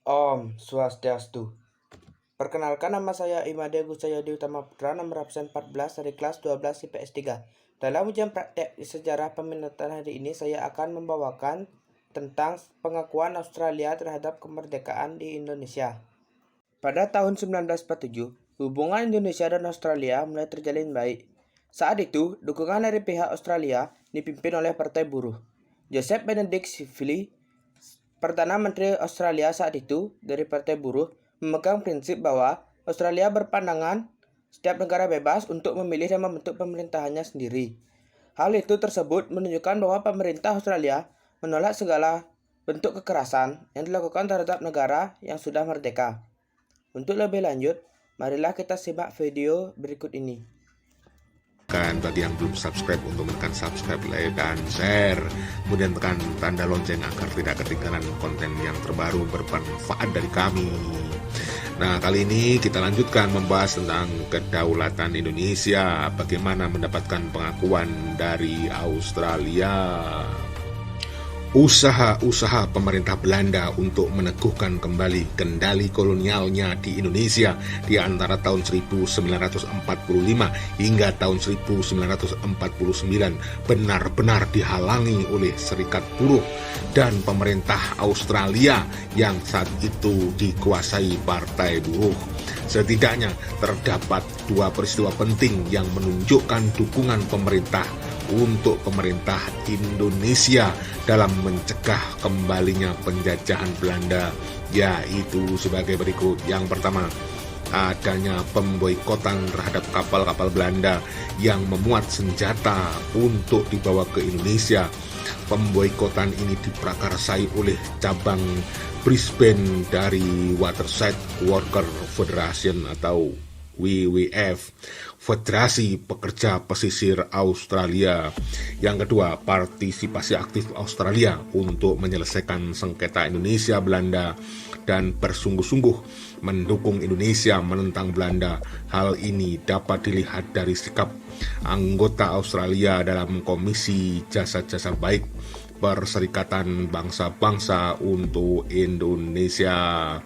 Om Swastiastu. Perkenalkan, nama saya Imade Gusayadi Utama Putra, nomor absen 14 dari kelas 12 IPS 3. Dalam ujian praktek di sejarah peminatan hari ini, saya akan membawakan tentang pengakuan Australia terhadap kemerdekaan di Indonesia. Pada tahun 1947, hubungan Indonesia dan Australia mulai terjalin baik. Saat itu, dukungan dari pihak Australia dipimpin oleh Partai Buruh. Joseph Benedict Sively, Perdana Menteri Australia saat itu dari Partai Buruh, memegang prinsip bahwa Australia berpandangan setiap negara bebas untuk memilih dan membentuk pemerintahannya sendiri. Hal itu tersebut menunjukkan bahwa pemerintah Australia menolak segala bentuk kekerasan yang dilakukan terhadap negara yang sudah merdeka. Untuk lebih lanjut, marilah kita simak video berikut ini. Bagi yang belum subscribe, untuk menekan subscribe, like, dan share, kemudian tekan tanda lonceng agar tidak ketinggalan konten yang terbaru bermanfaat dari kami. Nah, kali ini kita lanjutkan membahas tentang kedaulatan Indonesia, bagaimana mendapatkan pengakuan dari Australia. Usaha-usaha pemerintah Belanda untuk meneguhkan kembali kendali kolonialnya di Indonesia di antara tahun 1945 hingga tahun 1949 benar-benar dihalangi oleh Serikat Buruh dan pemerintah Australia yang saat itu dikuasai Partai Buruh. Setidaknya terdapat dua peristiwa penting yang menunjukkan dukungan pemerintah untuk pemerintah Indonesia dalam mencegah kembalinya penjajahan Belanda, yaitu sebagai berikut. Yang pertama, adanya pemboikotan terhadap kapal-kapal Belanda yang memuat senjata untuk dibawa ke Indonesia. Pemboikotan ini diprakarsai oleh cabang Brisbane dari Waterside Worker Federation atau WWF, Federasi Pekerja Pesisir Australia. Yang kedua, partisipasi aktif Australia untuk menyelesaikan sengketa Indonesia Belanda dan bersungguh-sungguh mendukung Indonesia menentang Belanda. Hal ini dapat dilihat dari sikap anggota Australia dalam Komisi Jasa-Jasa Baik Perserikatan Bangsa-Bangsa untuk Indonesia.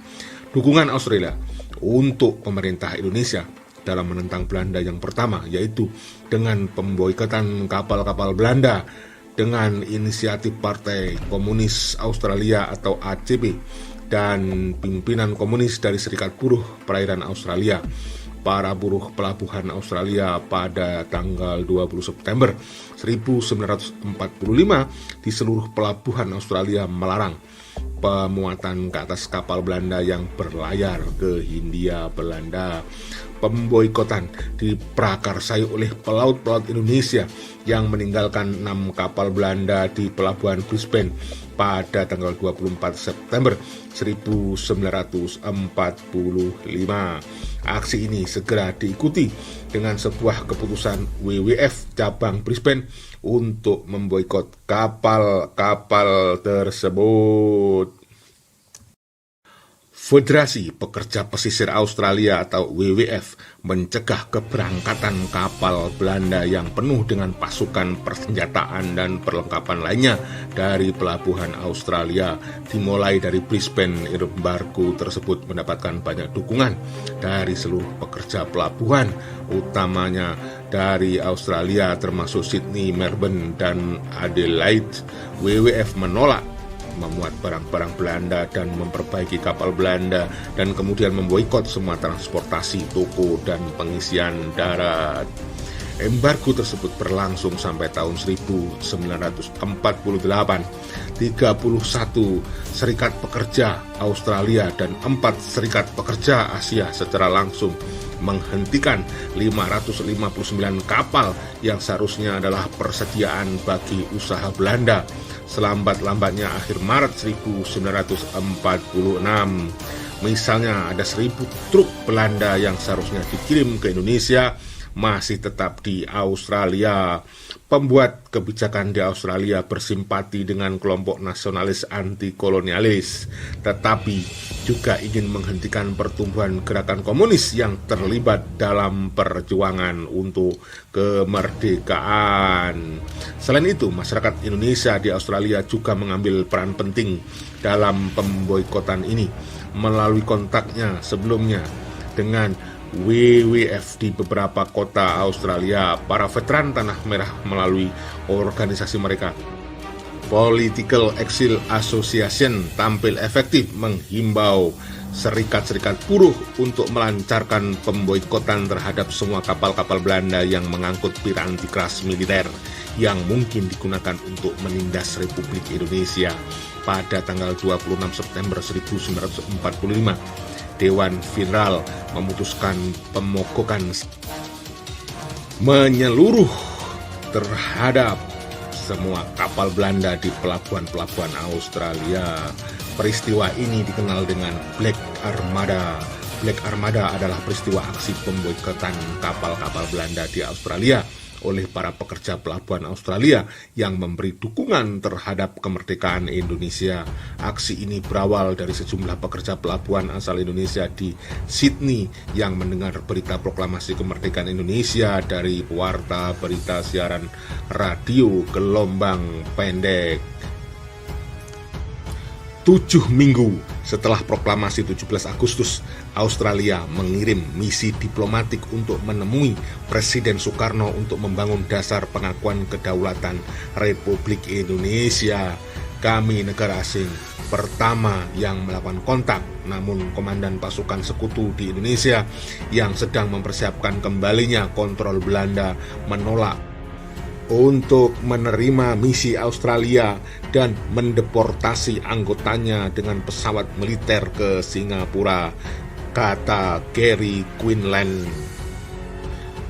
Dukungan Australia untuk pemerintah Indonesia dalam menentang Belanda yang pertama, yaitu dengan pemboikotan kapal-kapal Belanda dengan inisiatif Partai Komunis Australia atau ACB dan pimpinan komunis dari Serikat Buruh Perairan Australia. Para buruh pelabuhan Australia pada tanggal 20 September 1945 di seluruh pelabuhan Australia melarang pemuatan ke atas kapal Belanda yang berlayar ke Hindia Belanda. Pemboikotan diprakarsai oleh pelaut-pelaut Indonesia yang meninggalkan 6 kapal Belanda di pelabuhan Brisbane pada tanggal 24 September 1945. Aksi ini segera diikuti dengan sebuah keputusan WWF cabang Brisbane untuk memboikot kapal-kapal tersebut. Federasi Pekerja Pesisir Australia atau WWF mencegah keberangkatan kapal Belanda yang penuh dengan pasukan, persenjataan, dan perlengkapan lainnya dari pelabuhan Australia. Dimulai dari Brisbane, embargo tersebut mendapatkan banyak dukungan dari seluruh pekerja pelabuhan, utamanya dari Australia termasuk Sydney, Melbourne, dan Adelaide. WWF menolak memuat barang-barang Belanda dan memperbaiki kapal Belanda dan kemudian memboikot semua transportasi, toko, dan pengisian darat. Embargo tersebut berlangsung sampai tahun 1948. 31 serikat pekerja Australia dan 4 serikat pekerja Asia secara langsung menghentikan 559 kapal yang seharusnya adalah persediaan bagi usaha Belanda. Selambat-lambatnya akhir Maret 1946, misalnya ada 1.000 truk Belanda yang seharusnya dikirim ke Indonesia masih tetap di Australia. Pembuat kebijakan di Australia bersimpati dengan kelompok nasionalis anti-kolonialis, tetapi juga ingin menghentikan pertumbuhan gerakan komunis yang terlibat dalam perjuangan untuk kemerdekaan. Selain itu, masyarakat Indonesia di Australia juga mengambil peran penting dalam pemboikotan ini melalui kontaknya sebelumnya dengan WWF di beberapa kota Australia. Para veteran Tanah Merah melalui organisasi mereka, Political Exile Association, tampil efektif menghimbau serikat-serikat buruh untuk melancarkan pemboikotan terhadap semua kapal-kapal Belanda yang mengangkut piranti keras militer yang mungkin digunakan untuk menindas Republik Indonesia. Pada tanggal 26 September 1945, Dewan Federal memutuskan pemogokan menyeluruh terhadap semua kapal Belanda di pelabuhan-pelabuhan Australia. Peristiwa ini dikenal dengan Black Armada. Black Armada adalah peristiwa aksi pemboikotan kapal-kapal Belanda di Australia oleh para pekerja pelabuhan Australia yang memberi dukungan terhadap kemerdekaan Indonesia. Aksi ini berawal dari sejumlah pekerja pelabuhan asal Indonesia di Sydney yang mendengar berita proklamasi kemerdekaan Indonesia dari pewarta berita siaran radio gelombang pendek. 7 minggu setelah proklamasi 17 Agustus, Australia mengirim misi diplomatik untuk menemui Presiden Soekarno untuk membangun dasar pengakuan kedaulatan Republik Indonesia. Kami negara asing pertama yang melakukan kontak, namun komandan pasukan sekutu di Indonesia yang sedang mempersiapkan kembalinya kontrol Belanda menolak untuk menerima misi Australia dan mendeportasi anggotanya dengan pesawat militer ke Singapura, kata Gary Quinlan.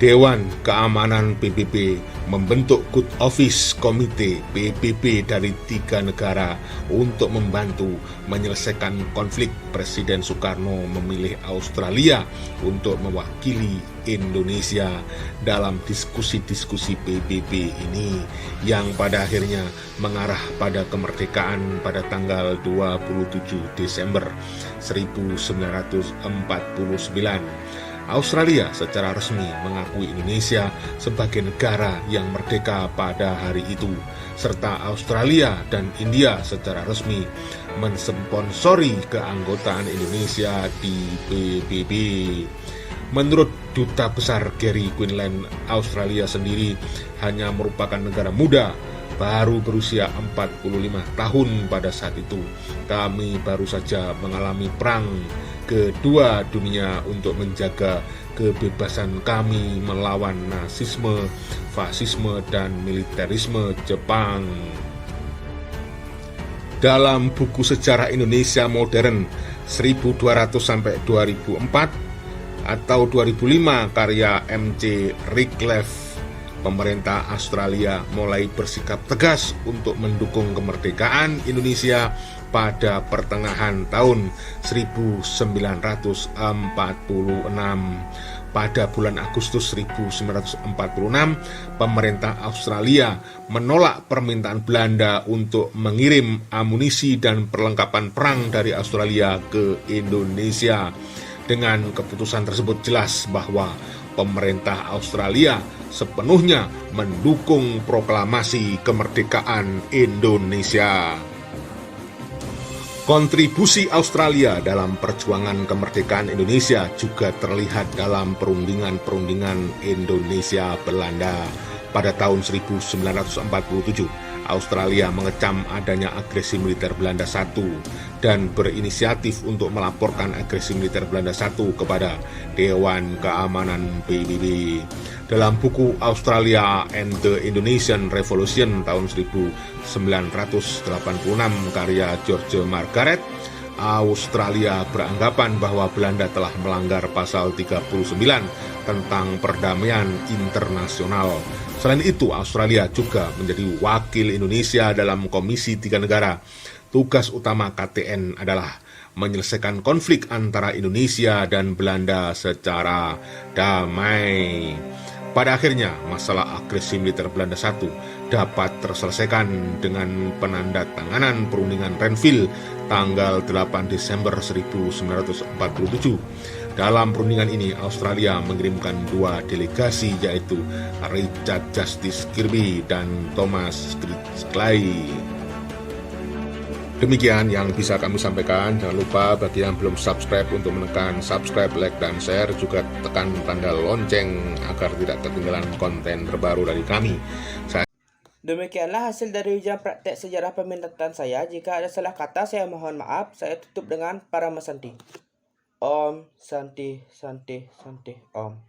Dewan Keamanan PBB membentuk Good Office Committee PBB dari 3 negara untuk membantu menyelesaikan konflik. Presiden Soekarno memilih Australia untuk mewakili Indonesia dalam diskusi-diskusi PBB ini yang pada akhirnya mengarah pada kemerdekaan pada tanggal 27 Desember 1949. Australia secara resmi mengakui Indonesia sebagai negara yang merdeka pada hari itu, serta Australia dan India secara resmi mensponsori keanggotaan Indonesia di PBB. Menurut Duta Besar Gary Quinlan, Australia sendiri hanya merupakan negara muda, baru berusia 45 tahun pada saat itu. Kami baru saja mengalami perang kedua dunia untuk menjaga kebebasan kami melawan nasisme, fasisme, dan militerisme Jepang. Dalam buku Sejarah Indonesia Modern 1200-2004 atau 2005 karya M.C. Redcliffe, pemerintah Australia mulai bersikap tegas untuk mendukung kemerdekaan Indonesia pada pertengahan tahun 1946. Pada bulan Agustus 1946, pemerintah Australia menolak permintaan Belanda untuk mengirim amunisi dan perlengkapan perang dari Australia ke Indonesia. Dengan keputusan tersebut jelas bahwa pemerintah Australia sepenuhnya mendukung proklamasi kemerdekaan Indonesia. Kontribusi Australia dalam perjuangan kemerdekaan Indonesia juga terlihat dalam perundingan-perundingan Indonesia-Belanda. Pada tahun 1947, Australia mengecam adanya agresi militer Belanda I dan berinisiatif untuk melaporkan agresi militer Belanda I kepada Dewan Keamanan PBB. Dalam buku Australia and the Indonesian Revolution tahun 1986 karya George Margaret, Australia beranggapan bahwa Belanda telah melanggar pasal 39 tentang perdamaian internasional. Selain itu, Australia juga menjadi wakil Indonesia dalam Komisi 3 Negara. Tugas utama KTN adalah menyelesaikan konflik antara Indonesia dan Belanda secara damai. Pada akhirnya, masalah agresi militer Belanda I dapat terselesaikan dengan penandatanganan perundingan Renville tanggal 8 Desember 1947. Dalam perundingan ini, Australia mengirimkan 2 delegasi, yaitu Richard Justice Kirby dan Thomas Clay. Demikian yang bisa kami sampaikan. Jangan lupa bagi yang belum subscribe untuk menekan subscribe, like, dan share. Juga tekan tanda lonceng agar tidak ketinggalan konten terbaru dari kami. Demikianlah hasil dari ujian praktek sejarah peminatan saya. Jika ada salah kata, saya mohon maaf. Saya tutup dengan Paramasanti. Om Santi Santi Santi Om.